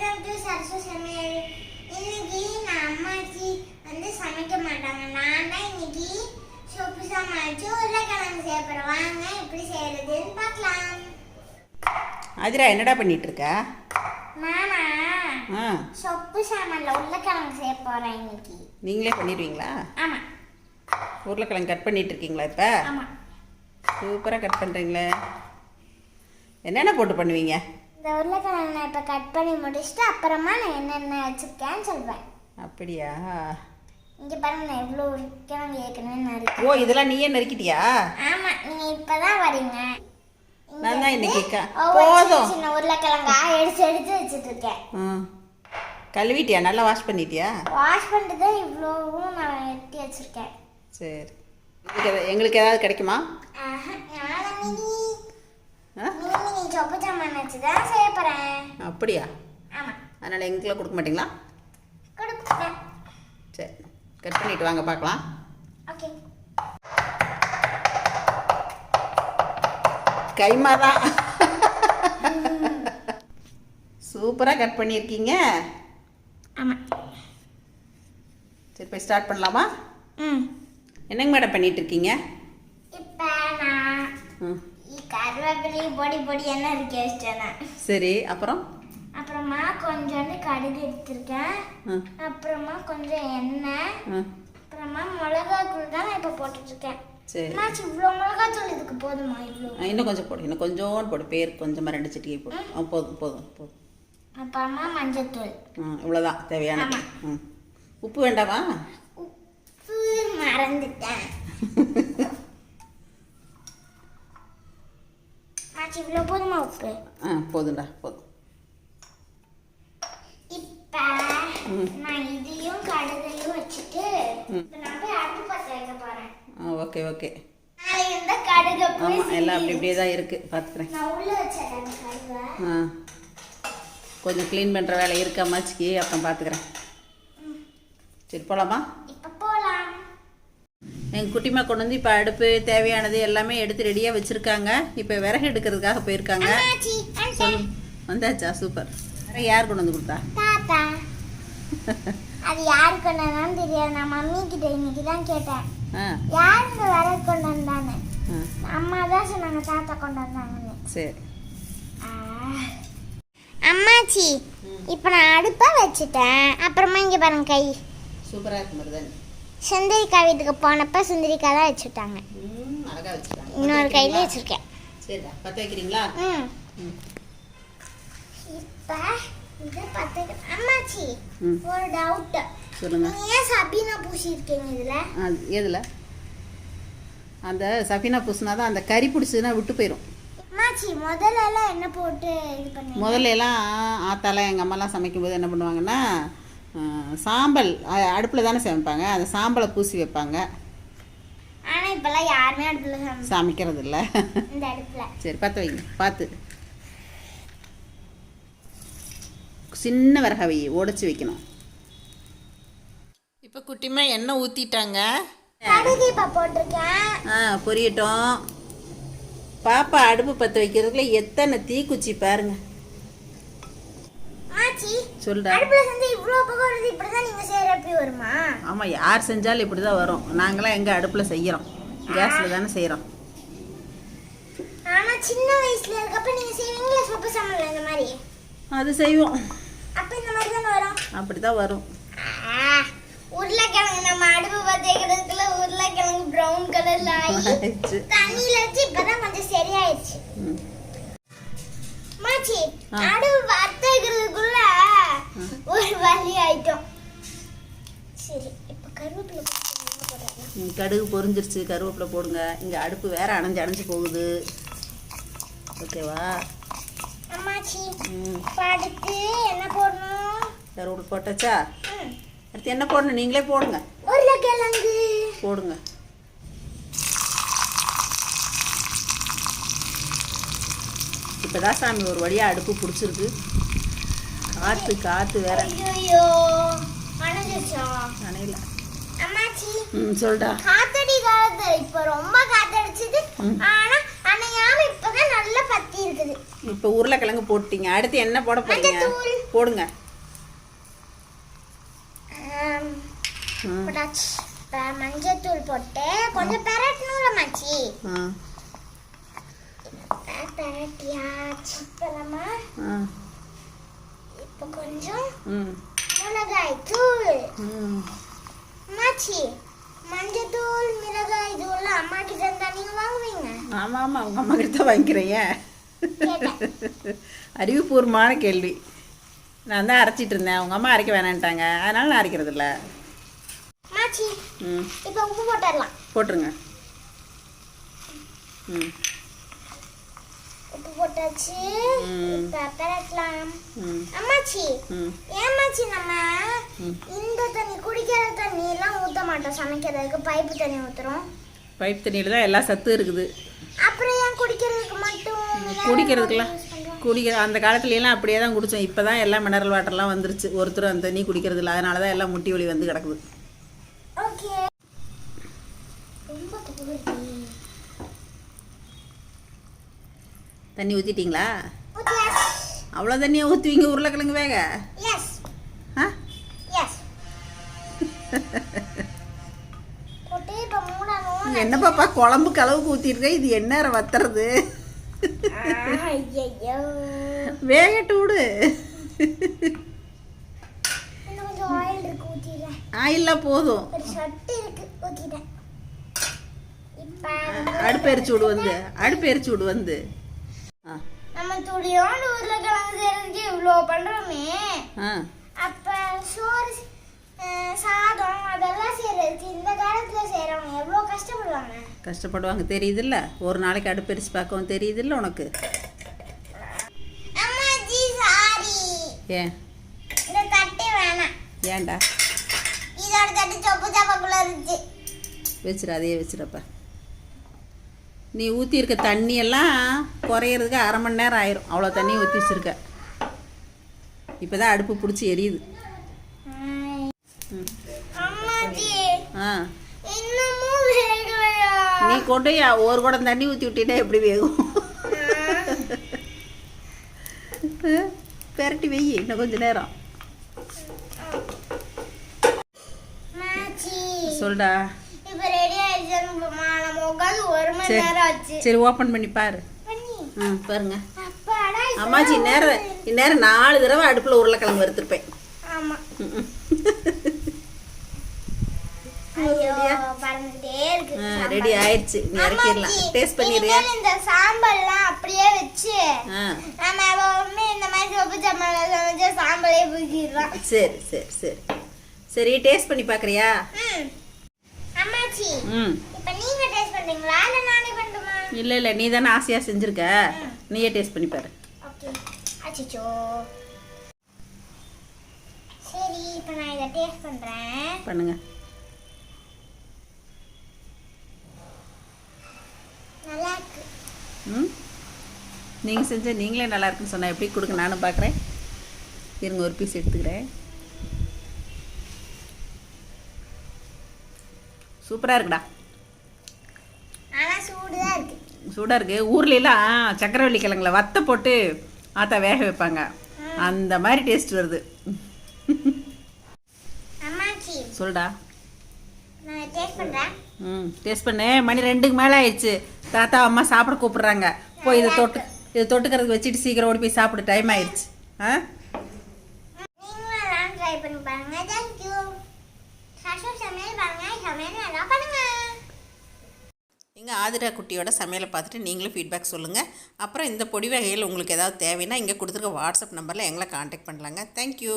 Welcome to Sarasu சமையல். இன்னைக்கு நான் அம்மாச்சி சமைக்க மாட்டாங்க. நான் தான் இன்னைக்கு சோப்பு சமைச்சு உருளைக்கிழங்கு செய்ய போறேன். வாங்க எப்படி செய்யறதுன்னு பார்க்கலாம். ஆதிரா என்னடா பண்ணிட்டு இருக்க? மாமா சோப்பு சாமான்ல உருளைக்கிழங்கு செய்ய போறேன் இன்னைக்கு. நீங்களே பண்ணிடுவீங்களா? ஆமா. உருளைக்கிழங்கு கட் பண்ணிட்டு இருக்கீங்களா இப்போ? ஆமா. சூப்பராக கட் பண்ணுறீங்களே. என்னென்ன போட்டு பண்ணுவீங்க? இந்த உருளைக்கிழங்கு நான் இப்போ கட் பண்ணி முடிச்சுட்டு அப்புறமா நான் என்னென்ன வச்சுருக்கேன்னு சொல்வேன். அப்படியா? இங்கே பாருங்க, நான் எவ்வளோ உருளைக்கிழங்கு ஏற்கனவே நறுக்கி. ஓ, இதெல்லாம் நீயே நறுக்கிட்டியா? ஆமாம், நீங்கள் இப்போ தான் வரீங்க. நான் தான் இன்னைக்கு போதும் சின்ன உருளைக்கிழங்கா எடுத்து எடுத்து வச்சுட்டு இருக்கேன். கழுவிட்டியா? நல்லா வாஷ் பண்ணிட்டியா? வாஷ் பண்ணிட்டு தான் இவ்வளோவும் நான் வெட்டி வச்சுருக்கேன். சரி, எங்களுக்கு ஏதாவது கிடைக்குமா? சொப்பு சாமான் வச்சு தான் செய்ய போகிறேன். அப்படியா? ஆமாம். அதனால் எங்களுக்குலாம் கொடுக்க மாட்டிங்களா? கொடுப்பேன். சரி, கட் பண்ணிட்டு வாங்க பார்க்கலாம். ஓகே. கைமா தான் சூப்பராக கட் பண்ணியிருக்கீங்க. ஆமாம். சரி, போய் ஸ்டார்ட் பண்ணலாமா? என்னங்க மேடம் பண்ணிட்டு இருக்கீங்க? இப்போ நான் கருவேப்பிலை பொடி பொடி என்ன இருக்கு வச்சிட்டேன். சரி, அப்புறமா கொஞ்சோண்டு கடுகு எடுத்திருக்கேன். அப்புறமா கொஞ்சம் எண்ணெய். அப்புறமா மிளகாத்தூள் தான் நான் இப்போ போட்டுட்டு இருக்கேன். சரி, இவ்வளோ மிளகாத்தூள் இதுக்கு போதுமா? இவ்வளோ இன்னும் கொஞ்சம் போடு, இன்னும் கொஞ்சோண்டு போடு. பேருக்கு கொஞ்சமாக 2 சிட்டிகை போடு. போதும் போதும் போதும். அப்புறமா மஞ்சத்தூள். இவ்வளோதான் தேவையான. உப்பு வேண்டாமா? உப்பு மறந்துட்டேன். இவ்வளோ போதுமா உப்பு? போதும்டா, போதும். இப்போ நான் இதையும் கடுகையும் வச்சுட்டு நான் போய் அடுப்பு பற்ற வைக்க போகிறேன். Okay okay. இந்த கடுகு ஆமாம், எல்லாம் அப்படி இப்படியே தான் இருக்குது. பார்த்துக்கிறேன். நான் உள்ள வச்சிடறேன் கடுகை. கொஞ்சம் க்ளீன் பண்ணுற வேலை இருக்கா மாச்சிக்கு, அப்புறம் பார்த்துக்கிறேன். சரி, போகலாமா? இப்போ போகலாம். எங்கள் குட்டிமா கொண்டு வந்து இப்போ அடுப்பு தேவையானது எல்லாமே எடுத்து ரெடியாக வச்சுருக்காங்க. இப்போ விறகு எடுக்கிறதுக்காக போயிருக்காங்க. வந்தாச்சா? சூப்பர். வேற யார் கொண்டு வந்து கொடுத்தா? தாத்தா. அது யார் கொண்டு வந்தான்னு தெரியாது. நான் மம்மி கிட்ட இன்னைக்கு தான் கேட்டேன், யார் இந்த விறகு கொண்டு வந்தான்னு. அம்மா தான் சொன்னாங்க தாத்தா கொண்டு வந்தாங்கன்னு. சரி அம்மாச்சி, இப்போ நான் அடுப்பை வச்சுட்டேன். அப்புறமா இங்கே பாருங்க, கை சூப்பராக இருக்கு மருதானி. சுந்தரிக்கா வீட்டுக்கு போனப்ப சுந்தரிக்கா தான் வச்சுட்டாங்க. அழகாக வச்சுட்டாங்க. இன்னொரு கையில வச்சிருக்கேன். சரிடா, பற்ற வைக்கிறீங்களா? இப்போ இதை பற்ற. அம்மாச்சி, ஒரு டவுட். சொல்லுங்க. ஏன் சபீனா பூசி இருக்கீங்க இதில்? எதில்? அந்த சபீனா பூசினா தான் அந்த கறி பிடிச்சதுன்னா விட்டு போயிடும். அம்மாச்சி, முதல்ல என்ன போட்டு இது பண்ணி? முதல்ல எல்லாம் ஆத்தால எங்கள் அம்மாலாம் சமைக்கும்போது என்ன பண்ணுவாங்கன்னா, சாம்பல் அடுப்பில் தானே சமைப்பாங்க, அந்த சாம்பலை பூசி வைப்பாங்க. ஆனால் இப்போல்லாம் யாருமே அடுப்பில் சமைக்கிறது இல்லை. இந்த அடுப்பில். சரி, பற்ற வைங்க. பார்த்து சின்ன விறகவை உடைச்சி வைக்கணும். இப்போ குட்டிமா எண்ணெய் ஊற்றிட்டாங்க. கடுகு இப்போ போட்டிருக்கேன். பொரியட்டும். பாப்பா அடுப்பு பற்ற வைக்கிறதுக்குள்ள எத்தனை தீக்குச்சி பாருங்க. சொல்றா. அடுப்புல செஞ்சா இவ்ளோ பக்கம் வருது. இப்படி தான் நீங்க செய்யறப்ப வருமா? ஆமா, யார் செஞ்சாலும் இப்படி தான் வரும். நாங்களாம் எங்க அடுப்புல செய்யறோம், கேஸ்ல தானே செய்யறோம். ஆனா சின்ன வயசுல இருக்கப்ப நீங்க செய்வீங்களா சொப்பு சாமான்ல இந்த மாதிரி? அது செய்வோம். அப்ப இந்த மாதிரி தான் வரும். அப்படி தான் வரும். உருளைக்கிழங்கு நம்ம அடுப்பு பத்த வைக்கிறதுக்குள்ள உருளைக்கிழங்கு பிரவுன் கலர்ல ஆயிடுச்சு. தண்ணியில வச்சு இப்பதான் கொஞ்சம் சரியாயிடுச்சு. மாச்சி, அடுப்பு பத்த வைக்கிறதுக்குள்ள ஒரு வலி ஆயிட்டோம். சரி, இப்போ கருவேப்பிலை போடுறேன். கடுகு பொரிஞ்சிருச்சு, கருவேப்பிலை போடுங்க. இங்க அடுப்பு வேற அணைஞ்சு போகுது. ஓகேவா? அம்மாச்சி, அடுத்து என்ன போடணும்? கருவேப்பிலை போட்டாச்சா? அடுத்து என்ன போடணும்? நீங்களே போடுங்க. உருளைக்கிழங்கு போடுங்க. இப்போதான் சாமி ஒரு வழியாக அடுப்பு பிடிச்சிருக்கு. காற்று வேற. ஐயோ, அணைஞ்சிருச்சா? அணையில. அம்மாச்சி, சொல்டா. காத்தடி காலத்து இப்போ ரொம்ப காத்தடிச்சது. ஆனா அணையாம இப்பதான் நல்லா பத்தி இருக்குது. இப்போ உருளைக்கிழங்கு போட்டீங்க, அடுத்து என்ன போட போறீங்க? மஞ்சத்தூள். போடுங்க. போட்டாச்சு. இப்ப மஞ்சத்தூள் போட்டு கொஞ்சம் பெரட்டணும்ல மச்சி. பெரட்டியாச்சு. இப்ப நம்ம இப்போ கொஞ்சம் மிளகாய் தூள். மச்சி, மஞ்சத்தூள் மிளகாய் தூள் அம்மா கிட்ட இருந்தா நீங்க வாங்குவீங்க? ஆமாம் ஆமாம், உங்கள் அம்மா கிட்ட தான் வாங்கிக்கிறீங்க. அறிவுபூர்வமான கேள்வி. நான் தான் அரைச்சிட்டு இருந்தேன், உங்கள் அம்மா அரைக்க வேணான்ட்டாங்க, அதனால நான் அரைக்கிறது இல்லை. மாச்சி, இப்போ உப்பு போட்டுடலாம். போட்டுருங்க. உப்பு போட்டாச்சு. இப்போ பெரட்டலாம். அம்மாச்சி, ஏமாச்சி நம்ம இந்த தண்ணி குடிக்கிற தண்ணி எல்லாம் ஊற்ற மாட்டோம் சமைக்கிறதுக்கு, பைப்பு தண்ணி ஊற்றுறோம். பைப் தண்ணியில் தான் எல்லா சத்தும் இருக்குது. அப்புறம் ஏன் குடிக்கிறதுக்கு மட்டும்? குடிக்கிறதுக்கெல்லாம் அந்த காலத்துலலாம் அப்படியே தான் குடித்தோம். இப்போ தான் எல்லாம் மினரல் வாட்டர்லாம் வந்துருச்சு, ஒருத்தரும் அந்த தண்ணி குடிக்கிறது இல்லை, அதனால தான் எல்லாம் முட்டி வலி வந்து கிடக்குது. ஓகே. ரொம்ப தண்ணி ஊற்றிட்டீங்களா? அவ்வளோ தண்ணியை ஊற்றுவீங்க உருளைக்கிழங்கு வேக? எஸ். ஆ எஸ். போட்டு இப்போ மூடணும். என்ன பாப்பா குழம்புக்கு அளவுக்கு ஊற்றிருக்க, இது என்ன வத்துறது? ஐயோ, வேகட்டு விடு. இன்னும் கொஞ்சம் ஆயில் இருக்கு, ஊற்றிடுறேன். ஆயில்லாம் போதும். ஒரு சட்டி இருக்கு, ஊற்றிட்டேன். இப்போ அடுப்பு எரிச்சு விடு வந்து. நம்ம துளியோண்டு உருளைக்கிழங்கு செய்யறதுக்கு இவ்வளோ பண்றோமே, அப்ப சோறு சாதம் அதெல்லாம் செய்யறதுக்கு இந்த காலத்துல செய்யறவங்க எவ்வளோ கஷ்டப்படுவாங்க தெரியுதுல்ல, ஒரு நாளைக்கு அடுப்பு எரிச்சு பார்க்கவும் தெரியுதுல்ல உனக்கு. ஏன் இந்த தட்டு வேணாம்? ஏன்டா? இதோட தட்டு சொப்பு சாப்பாக்குள்ள இருந்துச்சு. வச்சிரு, அதையே வச்சிருப்ப. நீ ஊற்றிருக்க தண்ணியெல்லாம் குறையிறதுக்கு 1/2 மணி நேரம் ஆயிரும், அவ்வளோ தண்ணி ஊற்றி வச்சிருக்க. இப்போ தான் அடுப்பு பிடிச்சி எரியுது. நீ கொண்டு ஒரு குடம் தண்ணி ஊற்றி விட்டீங்கன்னா எப்படி வேகும்? பெரட்டி வெயி இன்னும் கொஞ்ச நேரம். சொல்டா. சரி, ஓப்பன் பண்ணி பாரு. பாருங்க அம்மாச்சி, இந்நேரம் 4 தடவை அடுப்பில் உருளைக்கிழங்கு வறுத்துருப்பேன். ரெடி ஆயிடுச்சு, நீ இறக்கிடலாம். டேஸ்ட் பண்ணிடுறியா? இந்த சாம்பல்லாம் அப்படியே வச்சு நம்ம எப்பவுமே இந்த மாதிரி சொப்பு சாம்பார் சமைச்சா சாம்பலே பூசிடலாம். சரி சரி சரி சரி, டேஸ்ட் பண்ணி பார்க்குறியா? அம்மாச்சி, இப்போ நீங்க டேஸ்ட் பண்றீங்களா இல்ல நானே பண்ணட்டுமா? இல்ல நீ தானே ஆசையா செஞ்சிருக்க, நீயே டேஸ்ட் பண்ணி பாரு. ஓகே. அச்சச்சோ. சரி, இப்போ நான் இத டேஸ்ட் பண்றேன். பண்ணுங்க. நல்லா இருக்கு. நீங்க செஞ்ச நீங்களே நல்லா இருக்குன்னு சொன்னா எப்படி? கொடுங்க, நானும் பார்க்குறேன். இருங்க, ஒரு பீஸ் எடுத்துக்கிறேன். சூப்பராக இருக்குடா. ஆனால் சூடாக இருக்கு. சூடாக இருக்கு. ஊர்லாம் சக்கரவள்ளி கிழங்குல வத்த போட்டு ஆத்தா வேக வைப்பாங்க, அந்த மாதிரி டேஸ்ட் வருது. அம்மாச்சி, சொல்டா. நான் டேஸ்ட் பண்ணுறேன். டேஸ்ட் பண்ணு. மணி 2க்கு மேலே ஆயிடுச்சு. தாத்தா அம்மா சாப்பிட கூப்பிட்றாங்க. போய் இதை தொட்டுக்கிறதுக்கு வச்சுட்டு சீக்கிரம் ஓடி போய் சாப்பிட டைம் ஆயிடுச்சு. நீங்களும் ட்ரை பண்ணி பாருங்க. தேங்க்யூ. சமையல் பாருங்க, சமையல் நல்லா பண்ணுங்க. எங்கள் ஆதிரா குட்டியோட சமையலை பார்த்துட்டு நீங்களும் ஃபீட்பேக் சொல்லுங்கள். அப்புறம் இந்த பொடி வகைகள் உங்களுக்கு ஏதாவது தேவைன்னா இங்கே கொடுத்துருக்க வாட்ஸ்அப் நம்பரில் எங்களை காண்டாக்ட் பண்ணலாங்க. தேங்க்யூ.